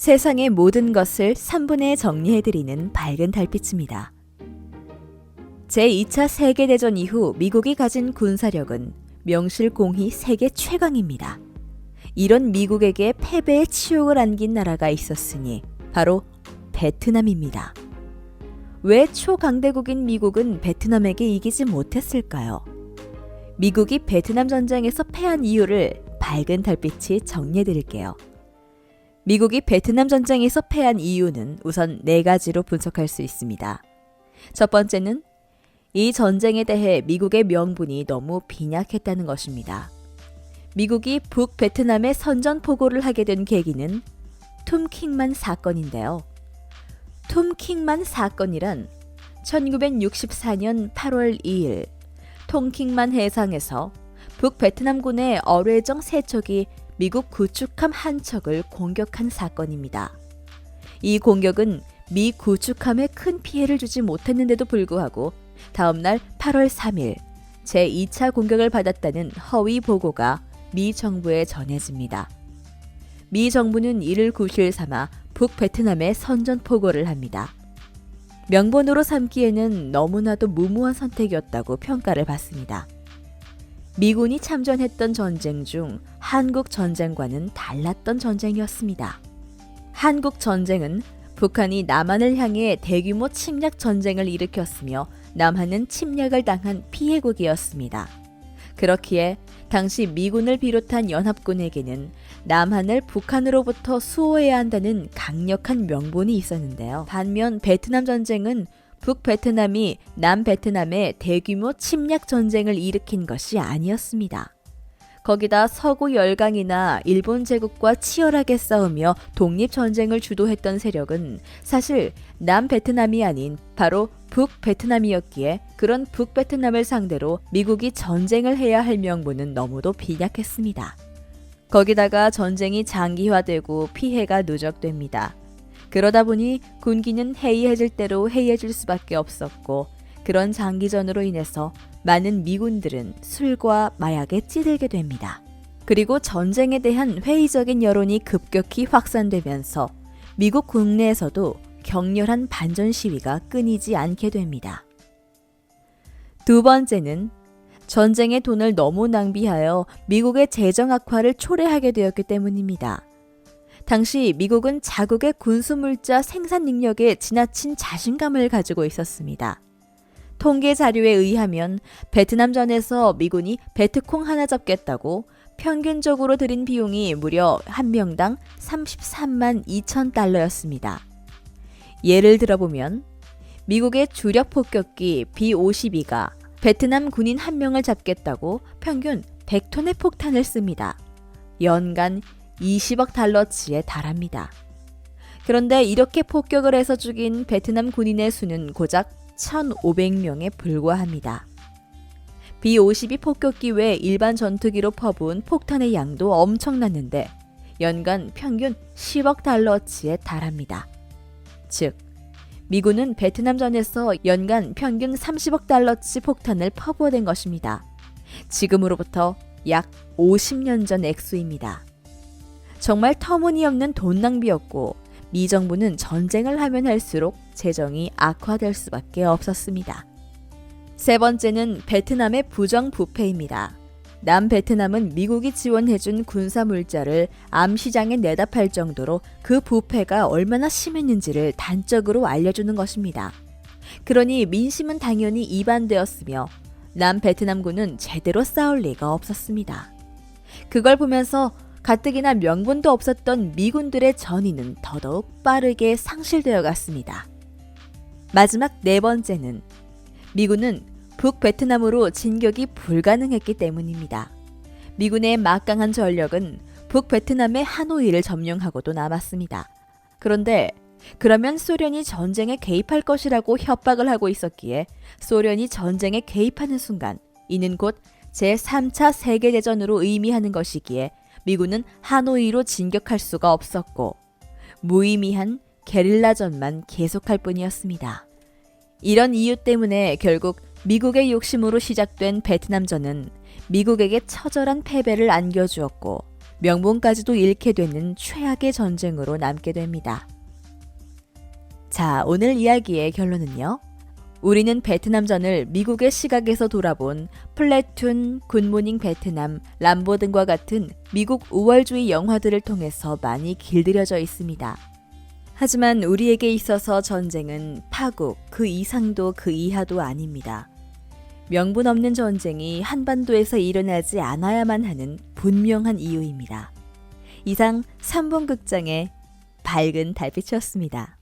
세상의 모든 것을 3분에 정리해드리는 밝은 달빛입니다. 제2차 세계대전 이후 미국이 가진 군사력은 명실공히 세계 최강입니다. 이런 미국에게 패배의 치욕을 안긴 나라가 있었으니 바로 베트남입니다. 왜 초강대국인 미국은 베트남에게 이기지 못했을까요? 미국이 베트남 전쟁에서 패한 이유를 밝은 달빛이 정리해드릴게요. 미국이 베트남 전쟁에서 패한 이유는 우선 4가지로 분석할 수 있습니다. 첫 번째는 이 전쟁에 대해 미국의 명분이 너무 빈약했다는 것입니다. 미국이 북베트남에 선전포고를 하게 된 계기는 툼킹만 사건인데요. 툼킹만 사건이란 1964년 8월 2일 통킹만 해상에서 북베트남군의 어뢰정 3척이 미국 구축함 한 척을 공격한 사건입니다. 이 공격은 미 구축함에 큰 피해를 주지 못했는데도 불구하고 다음날 8월 3일 제2차 공격을 받았다는 허위 보고가 미 정부에 전해집니다. 미 정부는 이를 구실 삼아 북베트남에 선전포고를 합니다. 명분으로 삼기에는 너무나도 무모한 선택이었다고 평가를 받습니다. 미군이 참전했던 전쟁 중 한국 전쟁과는 달랐던 전쟁이었습니다. 한국 전쟁은 북한이 남한을 향해 대규모 침략 전쟁을 일으켰으며 남한은 침략을 당한 피해국이었습니다. 그렇기에 당시 미군을 비롯한 연합군에게는 남한을 북한으로부터 수호해야 한다는 강력한 명분이 있었는데요. 반면 베트남 전쟁은 북베트남이 남베트남에 대규모 침략 전쟁을 일으킨 것이 아니었습니다. 거기다 서구 열강이나 일본 제국과 치열하게 싸우며 독립전쟁을 주도했던 세력은 사실 남베트남이 아닌 바로 북베트남이었기에 그런 북베트남을 상대로 미국이 전쟁을 해야 할 명분은 너무도 빈약했습니다. 거기다가 전쟁이 장기화되고 피해가 누적됩니다. 그러다 보니 군기는 해이해질 대로 해이해질 수밖에 없었고 그런 장기전으로 인해서 많은 미군들은 술과 마약에 찌들게 됩니다. 그리고 전쟁에 대한 회의적인 여론이 급격히 확산되면서 미국 국내에서도 격렬한 반전 시위가 끊이지 않게 됩니다. 두 번째는 전쟁의 돈을 너무 낭비하여 미국의 재정 악화를 초래하게 되었기 때문입니다. 당시 미국은 자국의 군수물자 생산 능력에 지나친 자신감을 가지고 있었습니다. 통계 자료에 의하면 베트남전에서 미군이 베트콩 하나 잡겠다고 평균적으로 들인 비용이 무려 한 명당 33만 2천 달러였습니다. 예를 들어보면 미국의 주력 폭격기 B-52가 베트남 군인 한 명을 잡겠다고 평균 100톤의 폭탄을 씁니다. 연간 20억 달러치에 달합니다. 그런데 이렇게 폭격을 해서 죽인 베트남 군인의 수는 고작 1,500명에 불과합니다. B-52 폭격기 외 일반 전투기로 퍼부은 폭탄의 양도 엄청났는데 연간 평균 10억 달러치에 달합니다. 즉, 미군은 베트남전에서 연간 평균 30억 달러치 폭탄을 퍼부어댄 것입니다. 지금으로부터 약 50년 전 액수입니다. 정말 터무니없는 돈 낭비였고 미 정부는 전쟁을 하면 할수록 재정이 악화될 수밖에 없었습니다. 세 번째는 베트남의 부정부패입니다. 남베트남은 미국이 지원해준 군사물자를 암시장에 내다 팔 정도로 그 부패가 얼마나 심했는지를 단적으로 알려주는 것입니다. 그러니 민심은 당연히 이반되었으며 남베트남군은 제대로 싸울 리가 없었습니다. 그걸 보면서 가뜩이나 명분도 없었던 미군들의 전의는 더더욱 빠르게 상실되어 갔습니다. 마지막 4번째는 미군은 북베트남으로 진격이 불가능했기 때문입니다. 미군의 막강한 전력은 북베트남의 하노이를 점령하고도 남았습니다. 그런데 그러면 소련이 전쟁에 개입할 것이라고 협박을 하고 있었기에 소련이 전쟁에 개입하는 순간 이는 곧 제3차 세계대전으로 의미하는 것이기에 미군은 하노이로 진격할 수가 없었고 무의미한 게릴라전만 계속할 뿐이었습니다. 이런 이유 때문에 결국 미국의 욕심으로 시작된 베트남전은 미국에게 처절한 패배를 안겨주었고 명분까지도 잃게 되는 최악의 전쟁으로 남게 됩니다. 자, 오늘 이야기의 결론은요. 우리는 베트남전을 미국의 시각에서 돌아본 플래툰, 굿모닝 베트남, 람보 등과 같은 미국 우월주의 영화들을 통해서 많이 길들여져 있습니다. 하지만 우리에게 있어서 전쟁은 파국, 그 이상도 그 이하도 아닙니다. 명분 없는 전쟁이 한반도에서 일어나지 않아야만 하는 분명한 이유입니다. 이상 3분 극장의 밝은 달빛이었습니다.